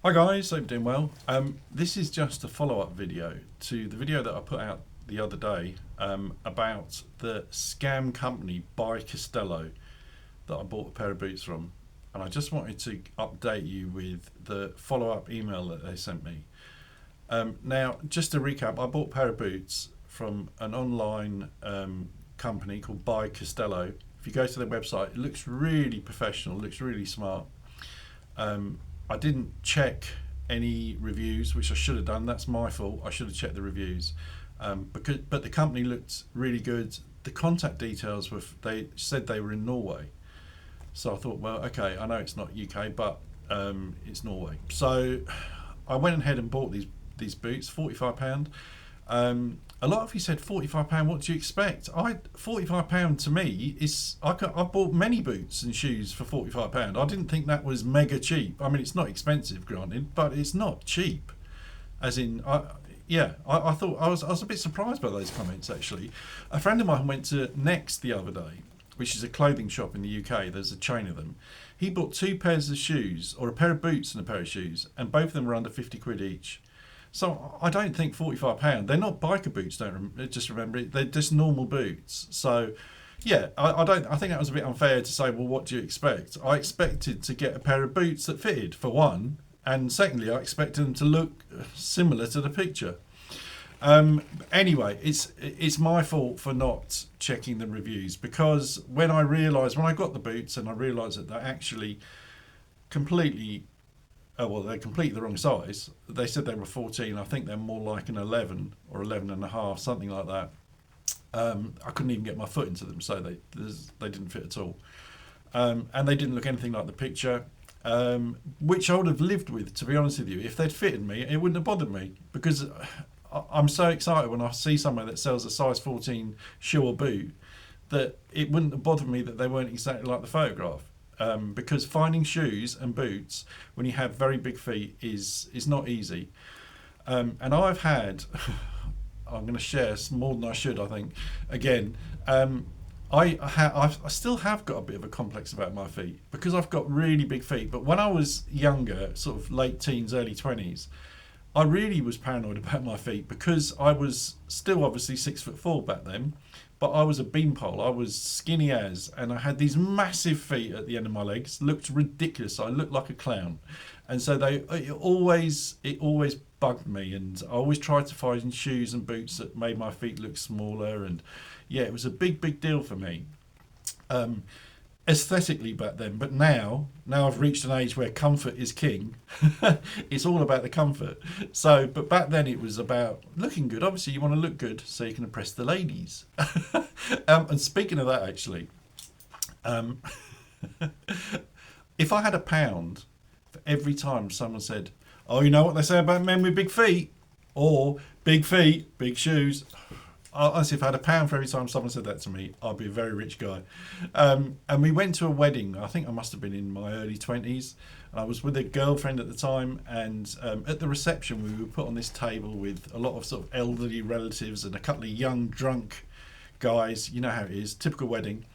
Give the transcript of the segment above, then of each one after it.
Hi guys, hope you're doing well. This is just a follow-up video to the video that I put out the other day about the scam company Bycastello that I bought a pair of boots from, and I just wanted to update you with the follow-up email that they sent me. Now, just to recap, I bought a pair of boots from an online company called Bycastello. If you go to their website, it looks really professional, looks really smart. I didn't check any reviews, which I should have done. That's my fault. I should have checked the reviews, but the company looked really good. The contact details were, they said they were in Norway, so I thought, well, okay, I know it's not UK, but it's Norway. So I went ahead and bought these boots, £45. A lot of you said £45. What do you expect? £45 to me is I've bought many boots and shoes for £45. I didn't think that was mega cheap. I mean, it's not expensive, granted, but it's not cheap. As in, I thought I was a bit surprised by those comments actually. A friend of mine went to Next the other day, which is a clothing shop in the UK. There's a chain of them. He bought 2 pairs of shoes, or a pair of boots and a pair of shoes, and both of them were under 50 quid each. So I don't think £45. They're not biker boots. Just remember it. They're just normal boots. So yeah, I think that was a bit unfair to say, well, what do you expect? I expected to get a pair of boots that fitted, for one, and secondly, I expected them to look similar to the picture. Anyway, it's my fault for not checking the reviews, because when I got the boots and I realised that they're actually completely. Oh, well, they're completely the wrong size. They said they were 14. I think they're more like an 11 or 11 and a half, something like that. I couldn't even get my foot into them, so they didn't fit at all. And they didn't look anything like the picture, which I would have lived with, to be honest with you. If they'd fitted me, it wouldn't have bothered me, because I'm so excited when I see somewhere that sells a size 14 shoe or boot that it wouldn't have bothered me that they weren't exactly like the photograph. Because finding shoes and boots when you have very big feet is not easy. And I've had, I'm going to share more than I should, I think. Again, I still have got a bit of a complex about my feet, because I've got really big feet. But when I was younger, sort of late teens, early 20s, I really was paranoid about my feet, because I was still obviously 6'4" back then. But I was a beanpole. I was skinny as, and I had these massive feet at the end of my legs. Looked ridiculous. I looked like a clown, and so it always bugged me. And I always tried to find shoes and boots that made my feet look smaller. And yeah, it was a big deal for me, aesthetically back then. But now I've reached an age where comfort is king. It's all about the comfort. So, but back then it was about looking good. Obviously, you want to look good so you can impress the ladies. And speaking of that, actually, if I had £1 for every time someone said, "Oh, you know what they say about men with big feet," or "big feet, big shoes," honestly, if I had £1 for every time someone said that to me, I'd be a very rich guy. And we went to a wedding. I think I must have been in my early 20s. And I was with a girlfriend at the time. And at the reception, we were put on this table with a lot of sort of elderly relatives and a couple of young drunk guys. You know how it is, typical wedding.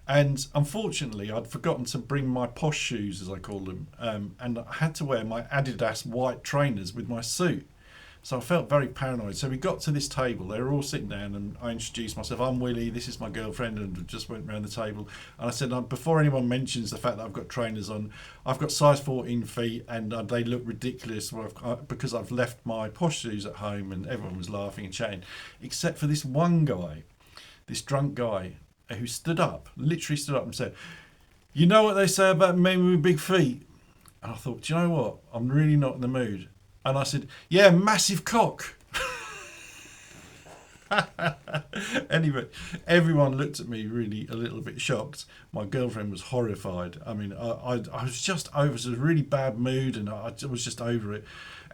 And unfortunately, I'd forgotten to bring my posh shoes, as I call them. And I had to wear my Adidas white trainers with my suit. So I felt very paranoid. So we got to this table. They were all sitting down, and I introduced myself. "I'm Willie. This is my girlfriend," and just went around the table. And I said, before anyone mentions the fact that I've got trainers on, I've got size 14 feet, and they look ridiculous because I've left my posh shoes at home. And everyone was laughing and chatting, except for this one guy, this drunk guy, who literally stood up and said, "You know what they say about men with big feet?" And I thought, do you know what? I'm really not in the mood. And I said, "Yeah, massive cock." Anyway, everyone looked at me really a little bit shocked. My girlfriend was horrified. I mean, I was just over. It was a really bad mood, and I was just over it.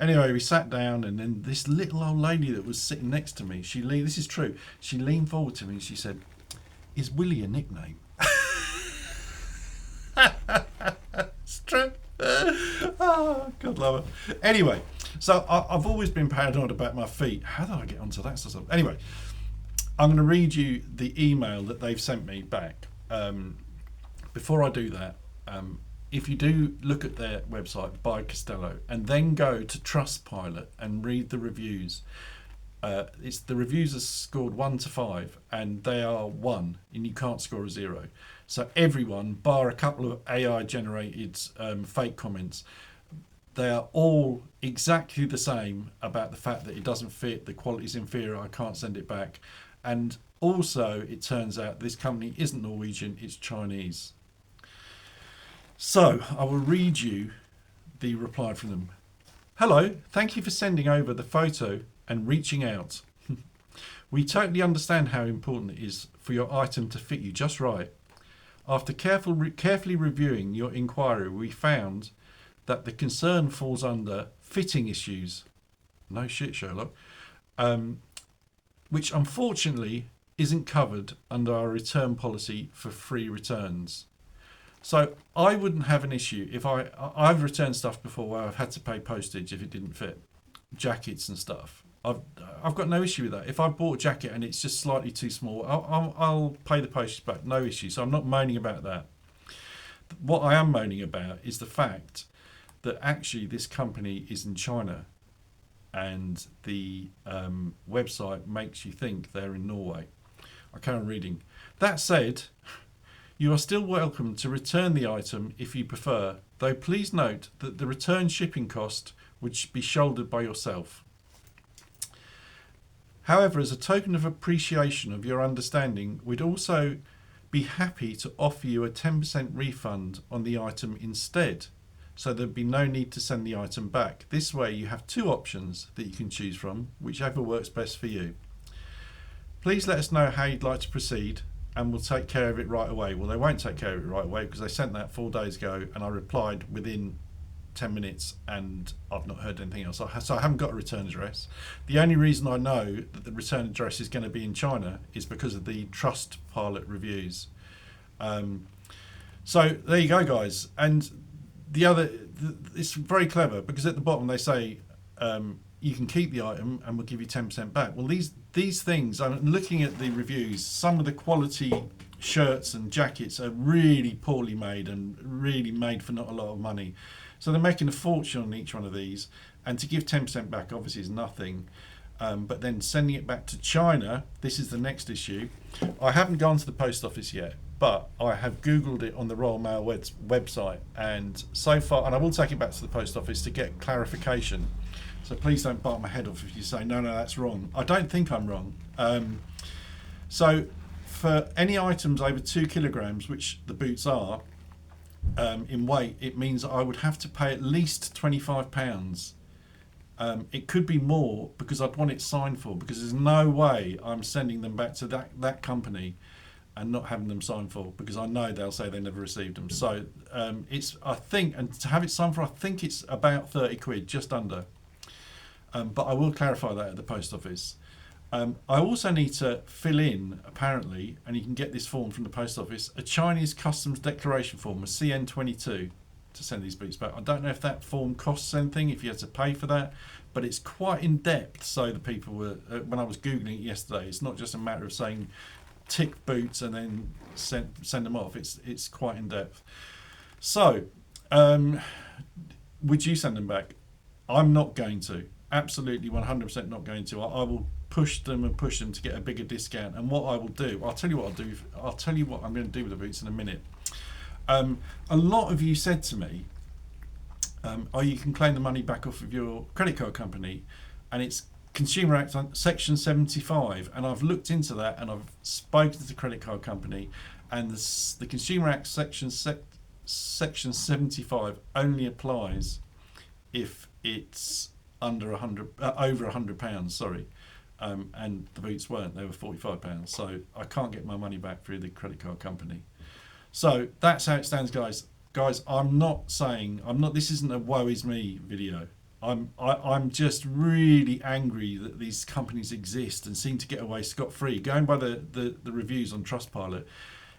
Anyway, we sat down, and then this little old lady that was sitting next to me, this is true, she leaned forward to me and she said, "Is Willie a nickname?" It's true. Oh, God love it. Anyway, so I've always been paranoid about my feet. How did I get onto that sort of stuff? Anyway, I'm going to read you the email that they've sent me back. Before I do that, if you do look at their website, Bycastello, and then go to Trustpilot and read the reviews, it's the reviews are scored 1 to 5, and they are 1, and you can't score a 0. So everyone, bar a couple of AI generated fake comments, they are all exactly the same about the fact that it doesn't fit, the quality's inferior, I can't send it back. And also, it turns out this company isn't Norwegian, it's Chinese. So I will read you the reply from them. Hello, thank you for sending over the photo and reaching out. We totally understand how important it is for your item to fit you just right. After carefully reviewing your inquiry, we found that the concern falls under fitting issues. No shit, Sherlock. Which unfortunately isn't covered under our return policy for free returns. So I wouldn't have an issue if I've returned stuff before where I've had to pay postage if it didn't fit, jackets and stuff. I've got no issue with that. If I bought a jacket and it's just slightly too small, I'll pay the postage back, no issue. So I'm not moaning about that. What I am moaning about is the fact that actually this company is in China, and the website makes you think they're in Norway. I carry on reading. That said, you are still welcome to return the item if you prefer, though please note that the return shipping cost would be shouldered by yourself. However, as a token of appreciation of your understanding, we'd also be happy to offer you a 10% refund on the item instead, so there'd be no need to send the item back. This way you have 2 options that you can choose from, whichever works best for you. Please let us know how you'd like to proceed and we'll take care of it right away. Well, they won't take care of it right away because they sent that 4 days ago and I replied within 10 minutes and I've not heard anything else. So I haven't got a return address. The only reason I know that the return address is going to be in China is because of the Trustpilot reviews. So there you go, guys. And it's very clever because at the bottom they say you can keep the item and we'll give you 10% back. Well, these things, I'm looking at the reviews, some of the quality shirts and jackets are really poorly made and really made for not a lot of money. So they're making a fortune on each one of these, and to give 10% back obviously is nothing. But then sending it back to China, this is the next issue. I haven't gone to the post office yet, but I have Googled it on the Royal Mail website, and so far, and I will take it back to the post office to get clarification. So please don't bite my head off if you say, no, that's wrong. I don't think I'm wrong. So for any items over 2 kilograms, which the boots are, in weight, it means I would have to pay at least £25. It could be more because I'd want it signed for, because there's no way I'm sending them back to that company and not having them signed for, because I know they'll say they never received them. So I think, and to have it signed for, I think it's about 30 quid, just under. But I will clarify that at the post office. I also need to fill in, apparently, and you can get this form from the post office, a Chinese customs declaration form, a CN22, to send these boots back. I don't know if that form costs anything, if you had to pay for that, but it's quite in depth. So the people were, when I was Googling it yesterday, it's not just a matter of saying tick boots and then send them off. It's quite in depth. So, would you send them back? I'm not going to. Absolutely 100% not going to. I will push them to get a bigger discount. And what I will do, I'll tell you what I'll do. I'll tell you what I'm going to do with the boots in a minute. A lot of you said to me, you can claim the money back off of your credit card company, and it's Consumer Act Section 75. And I've looked into that and I've spoken to the credit card company, and the Consumer Act Section 75 only applies if it's over £100, sorry. And the boots weren't, they were £45. So I can't get my money back through the credit card company. So that's how it stands, guys. Guys, this isn't a woe is me video. I'm just really angry that these companies exist and seem to get away scot-free. Going by the reviews on Trustpilot,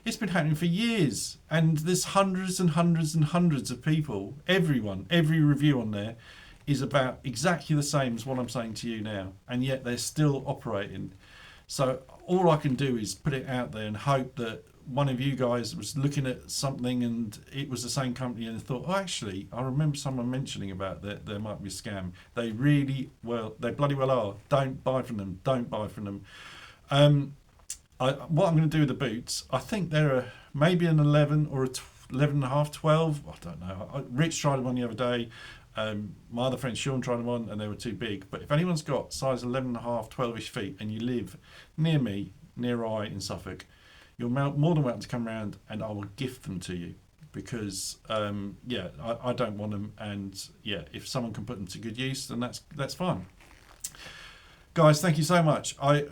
it's been happening for years, and there's hundreds and hundreds and hundreds of people, every review on there is about exactly the same as what I'm saying to you now, and yet they're still operating. So all I can do is put it out there and hope that one of you guys was looking at something and it was the same company and thought, oh, actually, I remember someone mentioning about that there might be a scam. They bloody well are. Don't buy from them. Don't buy from them. What I'm going to do with the boots, I think they're maybe an 11 or a 11 and a half, 12. I don't know. Rich tried them on the other day. My other friend Sean tried them on and they were too big. But if anyone's got size 11 and a half, 12-ish feet and you live near me, near I in Suffolk, you're more than welcome to come around and I will gift them to you because I don't want them, and if someone can put them to good use, then that's fine. Guys, thank you so much. I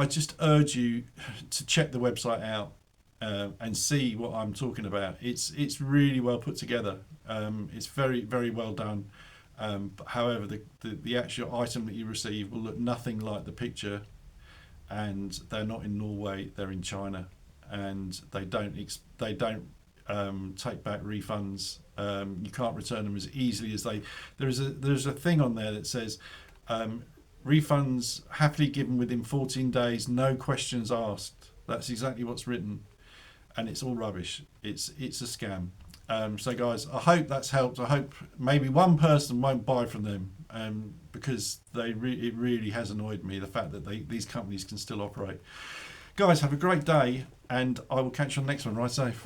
just urge you to check the website out and see what I'm talking about. It's really well put together. It's very, very well done. However, the actual item that you receive will look nothing like the picture, and they're not in Norway, they're in China, and they don't take back refunds. You can't return them as easily as there's a thing on there that says refunds happily given within 14 days, no questions asked. That's exactly what's written, and it's all rubbish. It's a scam. So guys, I hope that's helped. I hope maybe one person won't buy from them, because it really has annoyed me, the fact that these companies can still operate. Guys, have a great day, and I will catch you on the next one. Ride safe.